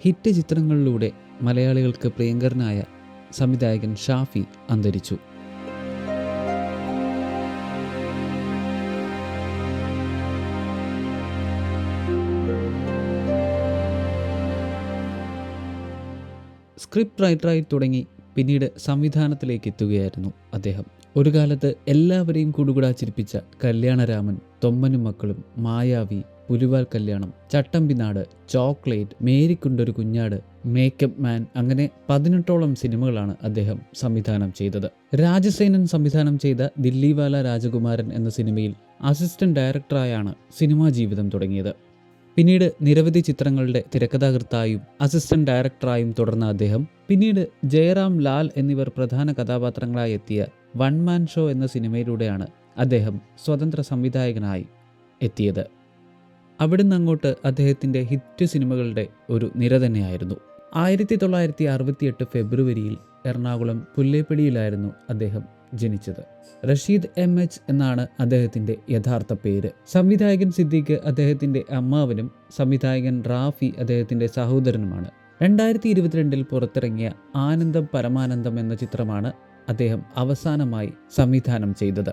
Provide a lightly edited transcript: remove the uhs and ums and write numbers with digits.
Hit ചിത്രങ്ങളിലൂടെ മലയാളികൾക്ക് പ്രിയങ്കരനായ സംവിധായകൻ ഷാഫി അന്തരിച്ചു. സ്ക്രിപ്റ്റ് റൈറ്ററായി തുടങ്ങി പിന്നീട് സംവിധാനത്തിലേക്ക് എത്തുകയായിരുന്നു അദ്ദേഹം. ഒരു കാലത്ത് എല്ലാവരെയും കുടുകുടാ ചിരിപ്പിച്ച കല്യാണരാമൻ, തൊമ്മനും മക്കളും, മായാവി, പുലിവാൽ കല്യാണം, ചട്ടമ്പിനാട്, ചോക്ലേറ്റ്, മേരിക്കുണ്ടൊരു കുഞ്ഞാട്, മേക്കപ്പ് മാൻ, അങ്ങനെ 18ഓളം സിനിമകളാണ് അദ്ദേഹം സംവിധാനം ചെയ്തത്. രാജസേനൻ സംവിധാനം ചെയ്ത ദില്ലിവാല രാജകുമാരൻ എന്ന സിനിമയിൽ അസിസ്റ്റന്റ് ഡയറക്ടറായാണ് സിനിമാ ജീവിതം തുടങ്ങിയത്. പിന്നീട് നിരവധി ചിത്രങ്ങളുടെ തിരക്കഥാകൃത്തായും അസിസ്റ്റന്റ് ഡയറക്ടറായും തുടർന്ന അദ്ദേഹം പിന്നീട് ജയറാം, ലാൽ എന്നിവർ പ്രധാന കഥാപാത്രങ്ങളായി എത്തിയ വൺ മാൻ ഷോ എന്ന സിനിമയിലൂടെയാണ് അദ്ദേഹം സ്വതന്ത്ര സംവിധായകനായി എത്തിയത്. അവിടുന്ന് അങ്ങോട്ട് അദ്ദേഹത്തിൻ്റെ ഹിറ്റ് സിനിമകളുടെ ഒരു നിര തന്നെയായിരുന്നു. 1968 ഫെബ്രുവരിയിൽ എറണാകുളം പുല്ലേപ്പടിയിലായിരുന്നു അദ്ദേഹം ജനിച്ചത്. റഷീദ് MH എന്നാണ് അദ്ദേഹത്തിൻ്റെ യഥാർത്ഥ പേര്. സംവിധായകൻ സിദ്ദീഖ് അദ്ദേഹത്തിൻ്റെ അമ്മാവനും സംവിധായകൻ റാഫി അദ്ദേഹത്തിൻ്റെ സഹോദരനുമാണ്. 2022 പുറത്തിറങ്ങിയ ആനന്ദം പരമാനന്ദം എന്ന ചിത്രമാണ് അദ്ദേഹം അവസാനമായി സംവിധാനം ചെയ്തത്.